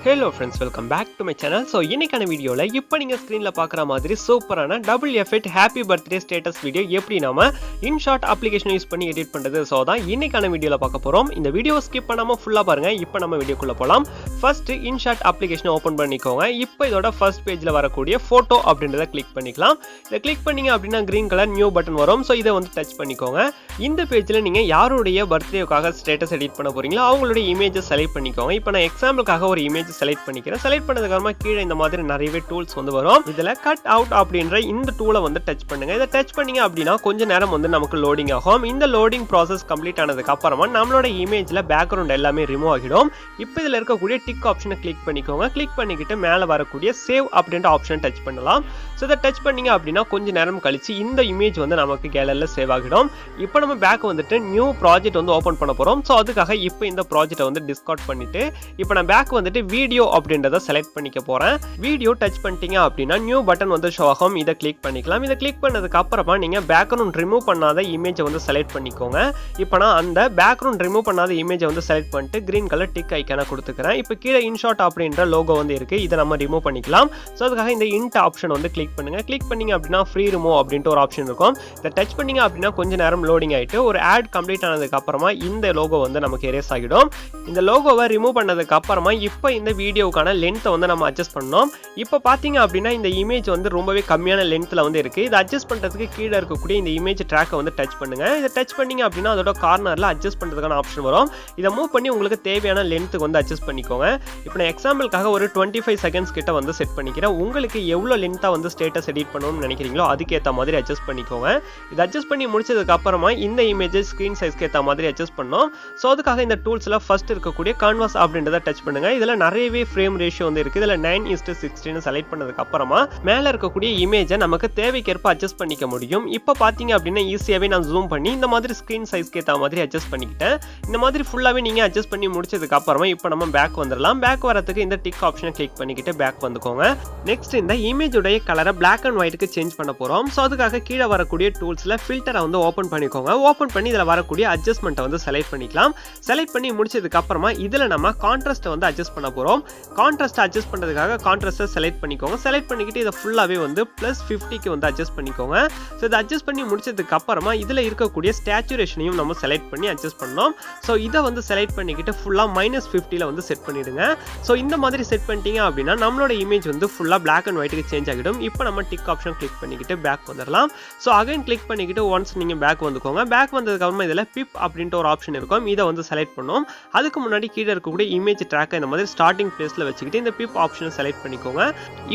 Hello friends, welcome back to my channel. So இன்னைக்கான வீடியோல இப்போ நீங்க ஸ்கிரீன்ல பார்க்குற மாதிரி சூப்பரான double effect happy birthday status video எப்படி நாம இன்ஷாட் அப்ளிகேஷன் யூஸ் பண்ணி எடிட் பண்றது சோ தான் இன்னைக்கான வீடியோல பார்க்க போறோம். இந்த வீடியோ ஸ்கிப் பண்ணாம ஃபுல்லா பாருங்க. இப்போ நம்ம வீடியோக்குள்ள போலாம். ஃபர்ஸ்ட் இன்ஷாட் அப்ளிகேஷனை ஓபன் பண்ணிக்கோங்க. இப்போ இதோட ஃபர்ஸ்ட் பேஜ்ல வரக்கூடிய போட்டோ அப்படின்றத கிளிக் பண்ணிக்கலாம். இத கிளிக் பண்ணீங்க அப்படினா green color நியூ பட்டன் வரும். சோ இத வந்து டச் பண்ணிக்கோங்க. இந்த பேஜ்ல நீங்க யாருடைய பர்த்டேக்காக ஸ்டேட்டஸ் எடிட் பண்ண போறீங்களோ அவங்களுடைய இமேஜை செலக்ட் பண்ணிக்கோங்க. இப்போ நான் எக்ஸாம்பிளுக்காக ஒரு இமேஜ் செலக்ட் பண்ணிக்கிறேன். செலக்ட் பண்ணதுக்கு அப்புறமா கீழே இந்த மாதிரி நிறையவே டூல்ஸ் வந்து வரும். இதுல கட் அவுட் அப்படின்ற இந்த டூலை வந்து டச் பண்ணுங்க. இதை டச் பண்ணீங்க அப்படின்னா கொஞ்ச நேரம் வந்து நமக்கு லோடிங் ஆகும். இந்த லோடிங் ப்ராசஸ் கம்ப்ளீட் ஆனதுக்கு அப்புறமா நம்மளோட இமேஜ்ல பேக்ரவுண்ட் எல்லாமே ரிமூவ் ஆகிடும். இப்போ இதுல இருக்கக்கூடிய டிக் ஆப்ஷனை கிளிக் பண்ணிக்கோங்க. கிளிக் பண்ணிக்கிட்டு மேல வரக்கூடிய சேவ் அப்படின்ற ஆப்ஷனை டச் பண்ணலாம். ஸோ இதை டச் பண்ணீங்க அப்படின்னா கொஞ்ச நேரம் கழிச்சு இந்த இமேஜ் வந்து நமக்கு கேலரியில் சேவ் ஆகிடும். இப்போ நம்ம பேக் வந்துட்டு நியூ ப்ராஜெக்ட் வந்து ஓப்பன் பண்ண போறோம். ஸோ அதுக்காக இப்போ இந்த ப்ராஜெக்டை வந்து டிஸ்கார்ட் பண்ணிட்டு இப்போ நான் பேக் வந்துட்டு வீடியோ அப்படின்றத செலக்ட் பண்ணிக்க போறேன். வீடியோ டச் பண்ணிட்டீங்க அப்படின்னா நியூ பட்டன் வந்து ஷோ ஆகும். இதை கிளிக் பண்ணிக்கலாம். இதை கிளிக் பண்ணதுக்கு அப்புறமா நீங்க பேக்ரவுண்ட் ரிமூவ் பண்ணாத இமேஜை வந்து செலக்ட் பண்ணிக்கோங்க. இப்போ நான் அந்த பேக்ரவுண்ட் ரிமூவ் பண்ணாத இமேஜை வந்து செலக்ட் பண்ணிட்டு கிரீன் கலர் டிக் ஐக்கான கொடுத்துக்கிறேன். இப்போ கீழே இன்ஷாட் அப்படின்ற லோகோ வந்து இருக்கு. இதை நம்ம ரிமூவ் பண்ணிக்கலாம். ஸோ அதுக்காக இந்த இன்ட் ஆப்ஷன் வந்து கிளிக் பண்ணுங்க. கிளிக் பண்ணீங்க அப்படின்னா ஃப்ரீ ரிமூவ் அப்படின்ட்டு ஒரு ஆப்ஷன் இருக்கும். இதை டச் பண்ணீங்க அப்படின்னா கொஞ்ச நேரம் லோடிங் ஆயிட்டு ஒரு ஆட் கம்ப்ளீட் ஆனதுக்கு அப்புறமா இந்த லோகோ வந்து நமக்கு எரேஸ் ஆகிடும். இந்த லோகோவை ரிமூவ் பண்ணதுக்கு அப்புறமா இப்போ இந்த வீடியோக்கான லென்த்தை வந்து நம்ம அட்ஜஸ்ட் பண்ணோம். இப்போ பாத்தீங்க அப்படின்னா இந்த இமேஜ் வந்து ரொம்பவே கம்மியான லென்த்ல வந்து இருக்கு. இதை அட்ஜஸ்ட் பண்றதுக்கு கீழே இருக்கக்கூடிய இந்த இமேஜ் ட்ராக்கை வந்து டச் பண்ணுங்க. இதை டச் பண்ணீங்க அப்படின்னா அதோட கார்னர்ல அட்ஜஸ்ட் பண்றதுக்கான ஆப்ஷன் வரும். இதை மூவ் பண்ணி உங்களுக்கு தேவையான லென்த்துக்கு வந்து அட்ஜஸ்ட் பண்ணிக்கோங்க. இப்போ நான் எக்ஸாம்பிளுக்காக ஒரு 25 செகண்ட்ஸ் கிட்ட வந்து செட் பண்ணிக்கிறேன். உங்களுக்கு எவ்வளவு லென்த்தா வந்து ஸ்டேட்டஸ் எடிட் பண்ணணும்னு நினைக்கிறீங்களோ அதுக்கேற்ற மாதிரி அட்ஜஸ்ட் பண்ணிக்கோங்க. இதை அட்ஜஸ்ட் பண்ணி முடிச்சதுக்கு அப்புறமா இந்த இமேஜ் ஸ்கிரீன் சைஸ்க்கு ஏற்ற மாதிரி அட்ஜஸ்ட் பண்ணோம். ஸோ அதுக்காக இந்த டூல்ஸ்ல ஃபர்ஸ்ட் இருக்கக்கூடிய கான்வாஸ் அப்படின்றத டச் பண்ணுங்க. இதுல நிறையவே ஃப்ரேம் ரேஷியோ வந்து இருக்கு. இதுல 9:16 செலக்ட் பண்ணதுக்கு அப்புறமா மேல இருக்கக்கூடிய இமேஜை நமக்கு தேவைக்கேற்ப அட்ஜஸ்ட் பண்ணிக்க முடியும். இப்போ பாத்தீங்க அப்படின்னா ஈஸியாவே நான் ஜூம் பண்ணி இந்த மாதிரி ஸ்கிரீன் சைஸ்க்கு ஏற்ற மாதிரி அட்ஜஸ்ட் பண்ணிக்கிட்டேன். இந்த மாதிரி ஃபுல்லாவே நீங்க அட்ஜஸ்ட் பண்ணி முடிச்சதுக்கு அப்புறமா இப்போ நம்ம பேக் வந்துடலாம். பேக் வரதுக்கு இந்த டிக் ஆப்ஷனை கிளிக் பண்ணிக்கிட்டு பேக் வந்துக்கோங்க. நெக்ஸ்ட் இந்த இமேஜோடைய கலரை பிளாக் அண்ட் ஒயிட்க்கு சேஞ்ச் பண்ண போறோம். ஸோ அதுக்காக கீழே வரக்கூடிய டூல்ஸ்ல ஃபில்டரை வந்து ஓப்பன் பண்ணிக்கோங்க. ஓப்பன் பண்ணி இதுல வரக்கூடிய அட்ஜஸ்ட்மெண்ட்டை வந்து செலக்ட் பண்ணிக்கலாம். செலக்ட் பண்ணி முடிச்சதுக்கு அப்புறமா இதுல நம்ம கான்ட்ராஸ்ட்டை வந்து அட்ஜஸ்ட் பண்ண போறோம். கான்ட்ராஸ்ட் அட்ஜஸ்ட் பண்றதுக்காக கான்ட்ராஸ்ட்டை செலக்ட் பண்ணிக்கோங்க. செலக்ட் பண்ணிக்கிட்டு இதை ஃபுல்லாவே வந்து +50க்கு வந்து அட்ஜஸ்ட் பண்ணிக்கோங்க. ஸோ இதை அட்ஜஸ்ட் பண்ணி முடிச்சதுக்கு அப்புறமா இதுல இருக்கக்கூடிய ஸ்டாச்சுரேஷனையும் நம்ம செலக்ட் பண்ணி அட்ஜஸ்ட் பண்ணோம். ஸோ இதை வந்து செலக்ட் பண்ணிக்கிட்டு ஃபுல்லா -50ல வந்து செட் பண்ணிடுங்க. ஸோ இந்த மாதிரி செட் பண்ணிட்டீங்க அப்படின்னா நம்மளோட இமேஜ் வந்து ஃபுல்லா பிளாக் அண்ட் ஒயிட்க்கு சேஞ்ச் ஆகிடும். இப்போ நம்ம டிக் ஆப்ஷன் கிளிக் பண்ணிக்கிட்டு பேக் வந்துடலாம். ஸோ அகைன் கிளிக் பண்ணிக்கிட்டு ஒன்ஸ் நீங்க பேக் வந்துக்கோங்க. பேக் வந்ததுக்கு அப்புறமா இதுல பிப் அப்படின்ற ஒரு ஆப்ஷன் இருக்கும். இதை வந்து செலக்ட் பண்ணோம். அதுக்கு முன்னாடி கீழே இருக்கக்கூடிய இமேஜ் ட்ராக்கை இந்த மாதிரி ஸ்டார்டிங் பிளேஸ்ல வச்சுக்கிட்டு இந்த பிப் ஆப்ஷனை செலக்ட் பண்ணிக்கோங்க.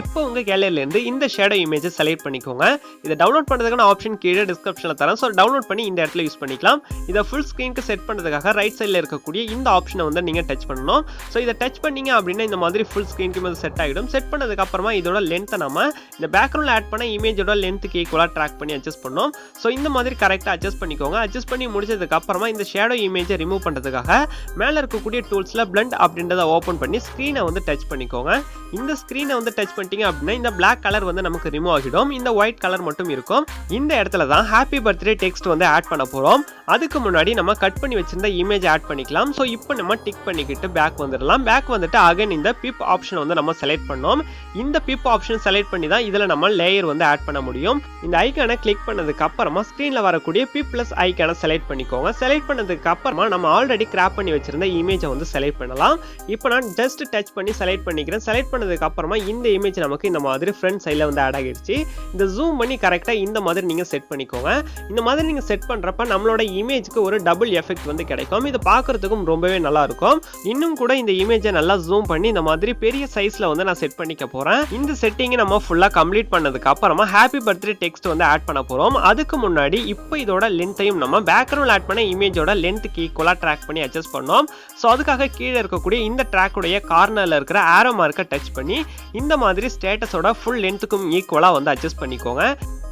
இப்போ உங்க கேலரியில இருந்து இந்த ஷேடோ இமேஜை செலக்ட் பண்ணிக்கோங்க. இதை டவுன்லோட் பண்றதுக்கான ஆப்ஷன் கீழே டிஸ்கிரிப்ஷன்ல தரேன். ஸோ டவுன்லோட் பண்ணி இந்த இடத்துல யூஸ் பண்ணிக்கலாம். இதை ஃபுல் ஸ்கிரீனுக்கு செட் பண்றதுக்காக ரைட் சைட்ல இருக்கக்கூடிய இந்த ஆப்ஷனை வந்து நீங்க டச் பண்ணணும். ஸோ இதை டச் பண்ணீங்க அப்படின்னா இந்த மாதிரி ஃபுல் ஸ்கிரீனுக்கு மேலே செட் ஆகிடும். செட் பண்ணதுக்கு அப்புறமா இதோட லென்த்தை நம்ம இந்த பேக்ரவுண்ட்ல ஆட் பண்ண இமேஜோட லென்த்துக்கு ஈக்குவலா ட்ராக் பண்ணி அட்ஜஸ்ட் பண்ணோம். ஸோ இந்த மாதிரி கரெக்டா அட்ஜஸ்ட் பண்ணிக்கோங்க. அட்ஜஸ்ட் பண்ணி முடிச்சதுக்கு அப்புறமா இந்த ஷேடோ இமேஜை ரிமூவ் பண்றதுக்காக மேல இருக்கக்கூடிய டூல்ஸ்ல பிளண்ட் அப்படின்றத ஓபன் பண்ணி ஸ்கிரீனை வந்து டச் பண்ணிக்கோங்க. இந்த ஸ்கிரீனை வந்து டச் பண்ணிட்டீங்க அப்படின்னா இந்த பிளாக் கலர் வந்து நமக்கு ரிமூவ் ஆகிடும். இந்த ஒயிட் கலர் மட்டும் இருக்கும். இந்த இடத்துல தான் ஹாப்பி பர்த்டே டெக்ஸ்ட் வந்து ஆட் பண்ண போறோம். அதுக்கு முன்னாடி நம்ம கட் பண்ணி வச்சிருந்த இமேஜ் ஆட் பண்ணிக்கலாம். ஸோ இப்போ நம்ம டிக் பண்ணிக்கிட்டு பேக் வந்துடலாம். பேக் வந்துட்டு அகைன் இந்த பிப் ஆப்ஷன் வந்து நம்ம செலக்ட் பண்ணோம். இந்த பிப் ஆப்ஷன் செலக்ட் பண்ணி தான் இதுல நம்ம லேயர் வந்து ஆட் பண்ண முடியும். இந்த ஐக்கானை கிளிக் பண்ணதுக்கு அப்புறமா ஸ்கிரீன்ல வரக்கூடிய பிப் பிளஸ் ஐக்கானை செலக்ட் பண்ணிக்கோங்க. செலக்ட் பண்ணதுக்கு அப்புறமா நம்ம ஆல்ரெடி கிராப் பண்ணி வச்சிருந்த இமேஜை வந்து செலக்ட் பண்ணலாம். இப்போ நான் ஜஸ்ட் டச் பண்ணி செலக்ட் பண்ணிக்கிறேன். செலக்ட் பண்ணதுக்கு அப்புறமா இந்த இமேஜ் நமக்கு இந்த மாதிரி ஃப்ரண்ட் சைடுல வந்து ஆட் ஆகிடுச்சு. இந்த ஜூம் பண்ணி கரெக்டா இந்த மாதிரி நீங்க செட் பண்ணிக்கோங்க. இந்த மாதிரி நீங்க செட் பண்றப்ப நம்மளோட இமேஜ்க்கு ஒரு டபுள் எஃபெக்ட் வந்து கிடைக்கும். இது பார்க்கிறதுக்கும் ரொம்பவே நல்லா இருக்கும். இன்னும் கூட இந்த இமேஜை நல்லா ஜூம் பண்ணி இந்த மாதிரி பெரிய சைஸ்ல வந்து நான் செட் பண்ணிக்க போறேன். இந்த செட்டிங்கை நம்ம ஃபுல்லா கம்ப்ளீட் பண்ணதுக்கு அப்புறமா ஹாப்பி பர்த்டே டெக்ஸ்ட் வந்து ஆட் பண்ண போறோம். அதுக்கு முன்னாடி இப்போ இதோட லென்த்தையும் நம்ம பேக்ரவுண்ட் ஆட் பண்ண இமேஜோட லென்த்துக்கு ஈக்குவலா ட்ராக் பண்ணி அட்ஜஸ்ட் பண்ணோம். ஸோ அதுக்காக கீழே இருக்கக்கூடிய இந்த ட்ராக்குடைய கார்னர்ல இருக்கிற ஆரோ மார்க்கை டச் பண்ணி இந்த மாதிரி ஸ்டேட்டஸோட ஃபுல் லென்த்துக்கும் ஈக்குவலா வந்து அட்ஜஸ்ட் பண்ணிக்கோங்க.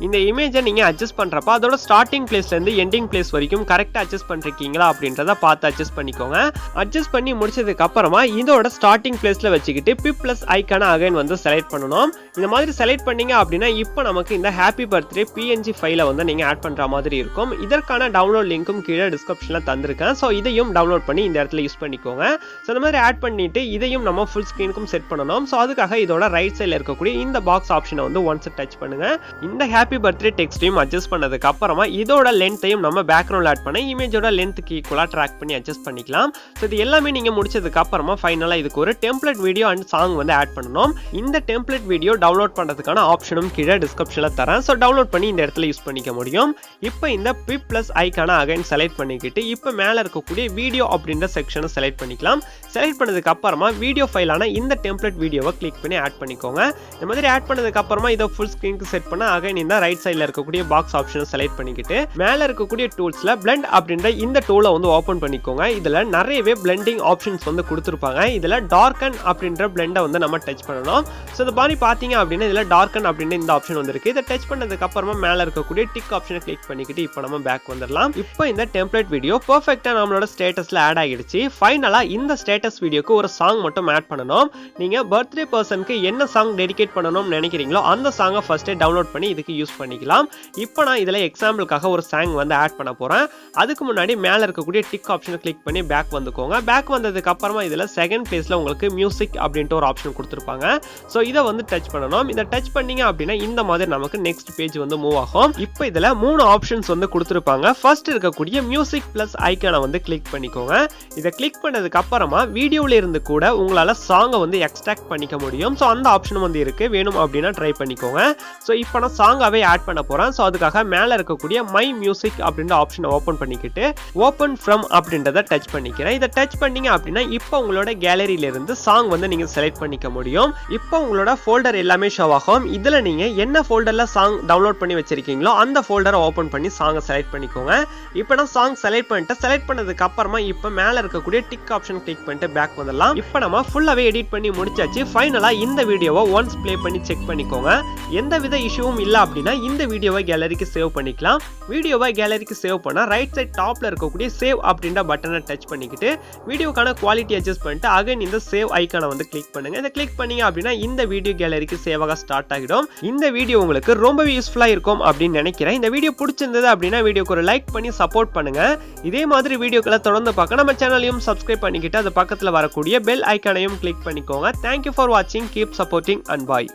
இந்த இமேஜை நீங்க அட்ஜஸ்ட் பண்றப்ப அதோட ஸ்டார்டிங் பிளேஸ்ல இருந்து எண்டிங் பிளேஸ் வரைக்கும் கரெக்டா அட்ஜஸ்ட் பண்றீங்களா அப்படின்றத பார்த்து அட்ஜஸ்ட் பண்ணிக்கோங்க. அட்ஜஸ்ட் பண்ணி முடிச்சதுக்கு அப்புறமா இதோட ஸ்டார்டிங் பிளேஸ்ல வச்சுக்கிட்டு பிப் பிளஸ் ஐகானை அகைன் வந்து செலக்ட் பண்ணணும். இந்த மாதிரி செலக்ட் பண்ணீங்க அப்படின்னா இப்போ நமக்கு இந்த ஹாப்பி பர்த்டே PNG ஃபைலை வந்து நீங்க ஆட் பண்ற மாதிரி இருக்கும். இதற்கான டவுன்லோட் லிங்க்கும் கீழே டிஸ்கிரிப்ஷன்ல தந்திருக்கேன். ஸோ இதையும் டவுன்லோட் பண்ணி இந்த இடத்துல யூஸ் பண்ணிக்கோங்க. ஸோ இந்த மாதிரி ஆட் பண்ணிட்டு இதையும் நம்ம ஃபுல் ஸ்கிரீனுக்கும் செட் பண்ணணும். ஸோ அதுக்காக இதோட ரைட் சைடில் இருக்கக்கூடிய இந்த பாக்ஸ் ஆப்ஷனை வந்து ஒன்ஸ் டச் பண்ணுங்க. இந்த ஹாப்பி பர்த்டே டெக்ஸ்டையும் அட்ஜஸ்ட் பண்ணதுக்கு அப்புறமா இதோட லென்த்தையும் நம்ம பேக்ரவுண்ட்ல ஆட் பண்ணி இமேஜோட லென்த்துக்கு ஈக்குவலா ட்ராக் பண்ணி அட்ஜஸ்ட் பண்ணிக்கலாம். ஸோ இது எல்லாமே நீங்க முடிச்சதுக்கு அப்புறமா ஃபைனலா இதுக்கு ஒரு டெம்ப்ளேட் வீடியோ அண்ட் சாங் வந்து ஆட் பண்ணணும். இந்த டெம்ப்ளேட் வீடியோ டவுன்லோட் பண்றதுக்கான ஆப்ஷனும் கீழே டிஸ்கிரிப்ஷன்ல தரேன். ஸோ டவுன்லோட் பண்ணி இந்த இடத்துல யூஸ் பண்ணிக்க முடியும். இப்போ இந்த பிப் பிளஸ் ஐகானை அகைன் செலக்ட் பண்ணிக்கிட்டு இப்போ மேல இருக்கக்கூடிய வீடியோ அப்படின்ற செக்ஷனை செலக்ட் பண்ணிக்கலாம். செலக்ட் பண்ணதுக்கு அப்புறமா வீடியோ ஃபைலான இந்த டெம்ப்ளேட் வீடியோவை கிளிக் பண்ணி ஆட் பண்ணிக்கோங்க. இந்த மாதிரி ஆட் பண்ணதுக்கு அப்புறமா இதை ஃபுல் ஸ்கிரீனுக்கு செட் பண்ண அகைன் இந்த ரைட் சைடில் இருக்கக்கூடிய பாக்ஸ் ஆப்ஷனை செலக்ட் பண்ணிக்கிட்டு மேல இருக்கக்கூடிய டூல்ஸ்ல பிளெண்ட் அப்படின்ற இந்த டூலை வந்து ஓபன் பண்ணிக்கோங்க. இதுல நிறையவே பிளெண்டிங் ஆப்ஷன்ஸ் வந்து கொடுத்துருப்பாங்க. இதுல டார்க்கன் அப்படின்ற பிளெண்டை வந்து நம்ம டச் பண்ணணும். ஸோ இந்த மாதிரி பாத்தீங்க அப்படின்னா இதுல டார்க்கன் அப்படின்ற இந்த ஆப்ஷன் வந்து இருக்கு. இதை டச் பண்ணதுக்கு அப்புறமா மேல இருக்கக்கூடிய டிக் ஆப்ஷனை கிளிக் பண்ணிக்கிட்டு இப்போ நம்ம பேக் வந்துடலாம். இப்போ இந்த டெம்ப்ளேட் வீடியோ பெர்ஃபெக்ட்டா நம்மளோட ஸ்டேட்டஸ்ல ஆட் ஆகிடுச்சு. ஃபைனலா இந்த ஸ்டேட்டஸ் வீடியோக்கு ஒரு சாங் மட்டும் ஆட் பண்ணணும். நீங்க பர்த்டே பர்சனுக்கு என்ன சாங் டெடிகேட் பண்ணணும்னு நினைக்கிறீங்களோ அந்த சாங்கை ஃபர்ஸ்டே டவுன்லோட் பண்ணி இதுக்கு யூஸ் பண்ணிக்கலாம். இப்போ நான் இதுல எக்ஸாம்பிளுக்காக ஒரு சாங் வந்து ஆட் பண்ண போறேன். அதுக்கு முன்னாடி மேல இருக்கக்கூடிய டிக் ஆப்ஷனை கிளிக் பண்ணி பேக் வந்துக்கோங்க. பேக் வந்ததுக்கு அப்புறமா இதுல செகண்ட் பிளேஸ்ல உங்களுக்கு மியூசிக் அப்படின்ட்டு ஒரு ஆப்ஷன் கொடுத்துருப்பாங்க. ஸோ இதை வந்து டச் பண்ணணும். இதை டச் பண்ணீங்க அப்படின்னா இந்த மாதிரி நமக்கு நெக்ஸ்ட் பேஜ் வந்து மூவ் ஆகும். இப்போ இதுல 3 ஆப்ஷன்ஸ் வந்து கொடுத்துருப்பாங்க. ஃபர்ஸ்ட் இருக்கக்கூடிய மியூசிக் பிளஸ் ஐகானை வந்து கிளிக் பண்ணிக்கோங்க. இதை கிளிக் பண்ணதுக்கு அப்புறமா வீடியோல இருந்து கூட உங்களால சாங்கை வந்து எக்ஸ்ட்ராக்ட் பண்ணிக்க முடியும். ஸோ அந்த ஆப்ஷன் வந்து இருக்கு. வேணும் அப்படின்னா ட்ரை பண்ணிக்கோங்க. ஸோ இப்போ நான் சாங்காவே ஆட் பண்ண போறேன். ஸோ அதுக்காக மேல இருக்கக்கூடிய மை மியூசிக் அப்படின்ற ஆப்ஷனை ஓபன் பண்ணிக்கிட்டு ஓபன் ஃப்ரம் அப்படின்றத டச் பண்ணிக்கிறேன். இதை டச் பண்ணீங்க அப்படின்னா இப்போ உங்களோட கேலரியில இருந்து சாங் வந்து நீங்க செலக்ட் பண்ணிக்க முடியும். இப்போ உங்களோட ஃபோல்டர் எல்லாமே ஷோ ஆகும். இதுல நீங்க என்ன ஃபோல்டர்ல சாங் டவுன்லோட் பண்ணி வச்சிருக்கீங்களோ அந்த ஃபோல்டரை ஓபன் பண்ணி சாங்கை செலக்ட் பண்ணிக்கோங்க. இப்போ நான் சாங் செலக்ட் பண்ணதுக்கு அப்புறமா இப்போ மேல இருக்கக்கூடிய டிக் ஆப்ஷன் கிளிக் பண்ணிட்டு பேக் வந்துடலாம். இப்போ நம்ம ஃபுல்லாவே எடிட் பண்ணி முடிச்சாச்சு. ஃபைனலா இந்த வீடியோவை ஒன்ஸ் ப்ளே பண்ணி செக் பண்ணிக்கோங்க. எந்தவித இஷ்யூவும் இல்ல அப்படின்னா இந்த வீடியோவை கேலரிக்கு சேவ் பண்ணிக்கலாம். வீடியோவை கேலரிக்கு சேவ் பண்ணா ரைட் சைட் டாப்ல இருக்கக்கூடிய சேவ் அப்படின்ற பட்டனை டச் பண்ணிக்கிட்டு வீடியோக்கான குவாலிட்டி அட்ஜஸ்ட் பண்ணிட்டு அகைன் இந்த சேவ் ஐகானை வந்து கிளிக் பண்ணுங்க. இதை கிளிக் பண்ணீங்க அப்படின்னா இந்த வீடியோ கேலரிக்கு சேவ் ஆக ஸ்டார்ட் ஆகிடும். இந்த வீடியோ உங்களுக்கு ரொம்பவே யூஸ்ஃபுல்லா இருக்கும் அப்படின்னு நினைக்கிறேன். இந்த வீடியோ பிடிச்சிருந்தது அப்படின்னா வீடியோக்கு ஒரு லைக் பண்ணி சப்போர்ட் பண்ணுங்க. இதே மாதிரி வீடியோக்களை தொடர்ந்து பார்க்க நம்ம சேனலையும் சப்ஸ்கிரைப் பண்ணிக்கிட்டு அது பக்கத்துல வரக்கூடிய பெல் ஐகானையும் கிளிக் பண்ணிக்கோங்க. தேங்க்யூ ஃபார் வாட்சிங். Keep supporting and bye.